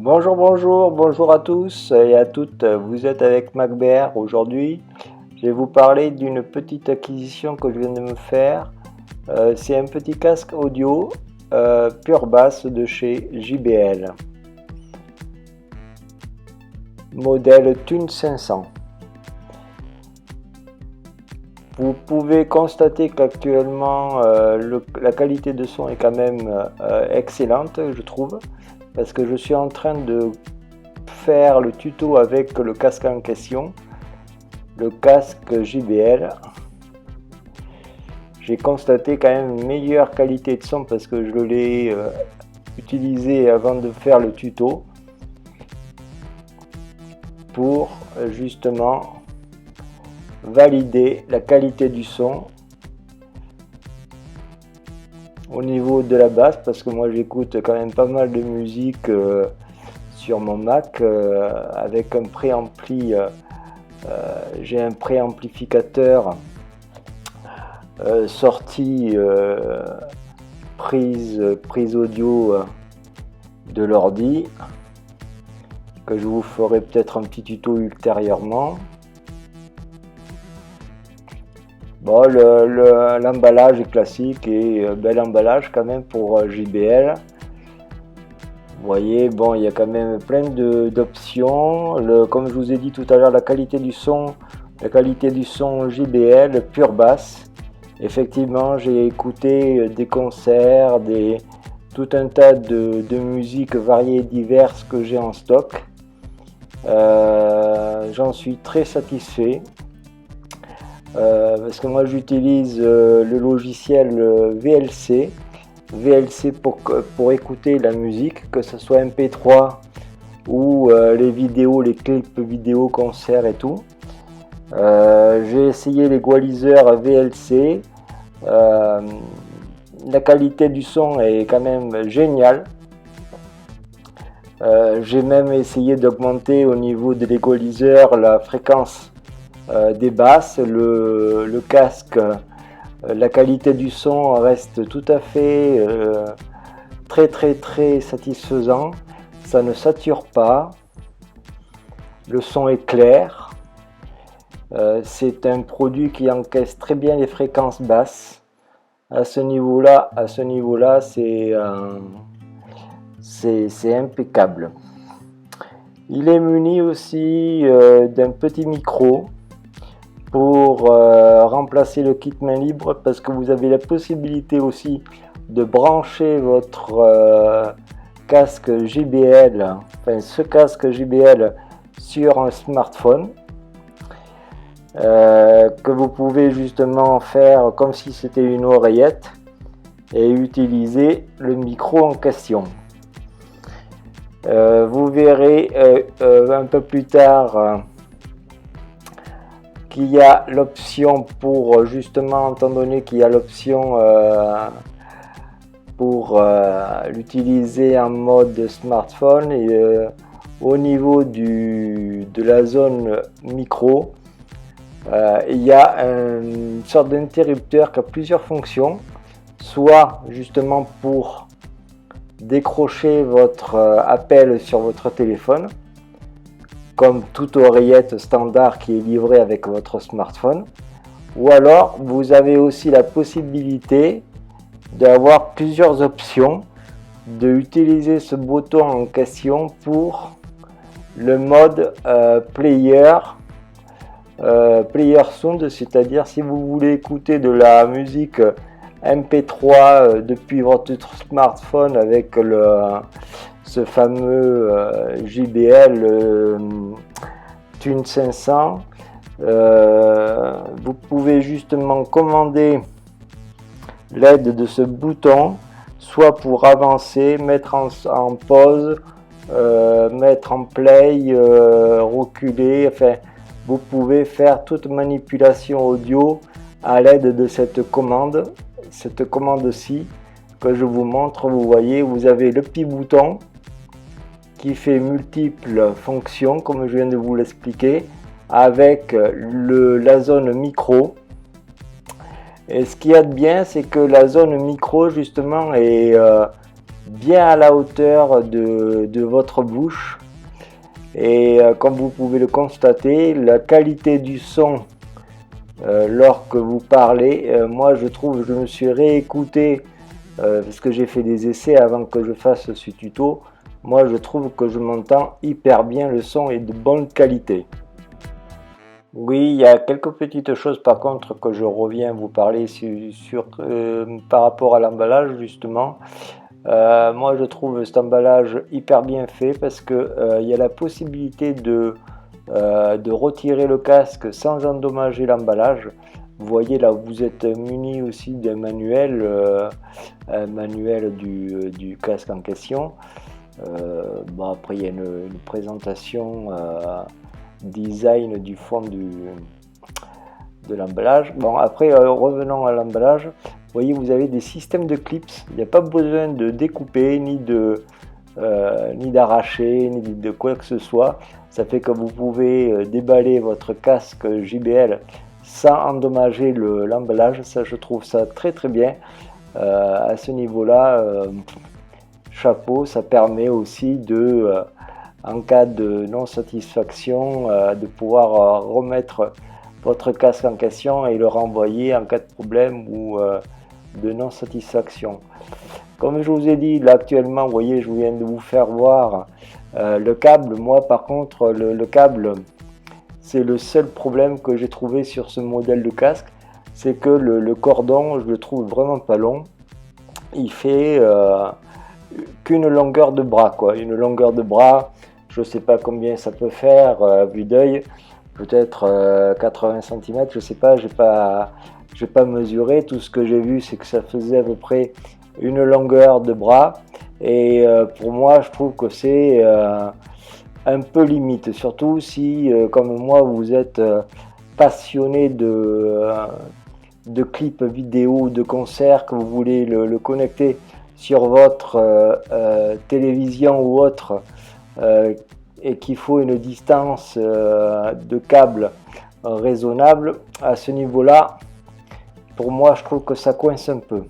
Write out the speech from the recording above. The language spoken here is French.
Bonjour à tous et à toutes, vous êtes avec Macbert. Aujourd'hui, je vais vous parler d'une petite acquisition que je viens de me faire. C'est un petit casque audio pure basse de chez JBL, modèle Thun 500. Vous pouvez constater qu'actuellement la qualité de son est quand même excellente, je trouve, parce que je suis en train de faire le tuto avec le casque en question, le casque JBL. J'ai constaté quand même une meilleure qualité de son parce que je l'ai utilisé avant de faire le tuto pour justement valider la qualité du son au niveau de la basse, parce que moi j'écoute quand même pas mal de musique sur mon Mac avec un préampli. J'ai un préamplificateur sortie prise audio de l'ordi, que je vous ferai peut-être un petit tuto ultérieurement. Bon, l'emballage est classique et bel emballage quand même pour JBL. Vous voyez, bon, il y a quand même plein d'options. Comme je vous ai dit tout à l'heure, la qualité du son JBL pure basse. Effectivement, j'ai écouté des concerts, tout un tas de musiques variées et diverses que j'ai en stock. J'en suis très satisfait. Parce que moi j'utilise le logiciel VLC pour écouter la musique, que ce soit MP3 ou les vidéos, les clips vidéo, concerts et tout. J'ai essayé l'égaliseur VLC. La qualité du son est quand même géniale. J'ai même essayé d'augmenter au niveau de l'égaliseur la fréquence des basses. Le casque, la qualité du son reste tout à fait très satisfaisant. Ça ne sature pas, le son est clair. C'est un produit qui encaisse très bien les fréquences basses. À ce niveau-là, c'est impeccable. Il est muni aussi d'un petit micro pour remplacer le kit main libre, parce que vous avez la possibilité aussi de brancher votre casque JBL, enfin ce casque JBL sur un smartphone, que vous pouvez justement faire comme si c'était une oreillette et utiliser le micro en question. Vous verrez un peu plus tard qu'il y a l'option pour justement, étant donné qu'il y a l'option pour l'utiliser en mode smartphone, et au niveau de la zone micro, il y a une sorte d'interrupteur qui a plusieurs fonctions, soit justement pour décrocher votre appel sur votre téléphone, comme toute oreillette standard qui est livrée avec votre smartphone, ou alors vous avez aussi la possibilité d'avoir plusieurs options, d'utiliser ce bouton en question pour le mode player sound, c'est-à-dire si vous voulez écouter de la musique MP3 depuis votre smartphone avec ce fameux JBL Thun 500, vous pouvez justement commander l'aide de ce bouton, soit pour avancer, mettre en pause, mettre en play, reculer, enfin vous pouvez faire toute manipulation audio à l'aide de cette commande-ci que je vous montre. Vous voyez, vous avez le petit bouton qui fait multiples fonctions, comme je viens de vous l'expliquer, avec la zone micro. Et ce qu'il y a de bien, c'est que la zone micro justement est bien à la hauteur de votre bouche. Et comme vous pouvez le constater, la qualité du son lorsque vous parlez, moi je trouve, je me suis réécouté parce que j'ai fait des essais avant que je fasse ce tuto. Moi je trouve que je m'entends hyper bien, le son est de bonne qualité. Oui, il y a quelques petites choses par contre que je reviens vous parler par rapport à l'emballage justement. Moi je trouve cet emballage hyper bien fait parce que il y a la possibilité de retirer le casque sans endommager l'emballage. Vous voyez là, vous êtes muni aussi d'un manuel, un manuel du casque en question. Bon, après il y a une présentation design du fond de l'emballage. Bon, après revenons à l'emballage. Vous voyez, vous avez des systèmes de clips. Il n'y a pas besoin de découper ni d'arracher ni de quoi que ce soit. Ça fait que vous pouvez déballer votre casque JBL sans endommager l'emballage. Ça, je trouve ça très très bien. À ce niveau-là, chapeau. Ça permet aussi en cas de non-satisfaction, de pouvoir remettre votre casque en question et le renvoyer en cas de problème ou de non-satisfaction. Comme je vous ai dit, là actuellement, vous voyez, je viens de vous faire voir le câble. Moi, par contre, le câble, c'est le seul problème que j'ai trouvé sur ce modèle de casque. C'est que le cordon, je le trouve vraiment pas long. Il fait qu'une longueur de bras, quoi. Une longueur de bras, je ne sais pas combien ça peut faire à vue d'œil. Peut-être 80 cm, je ne sais pas, j'ai pas mesuré. Tout ce que j'ai vu, c'est que ça faisait à peu près une longueur de bras. Et pour moi, je trouve que c'est un peu limite. Surtout si, comme moi, vous êtes passionné de clips vidéo, de concerts, que vous voulez le connecter sur votre télévision ou autre, et qu'il faut une distance de câble raisonnable, à ce niveau-là, pour moi, je trouve que ça coince un peu.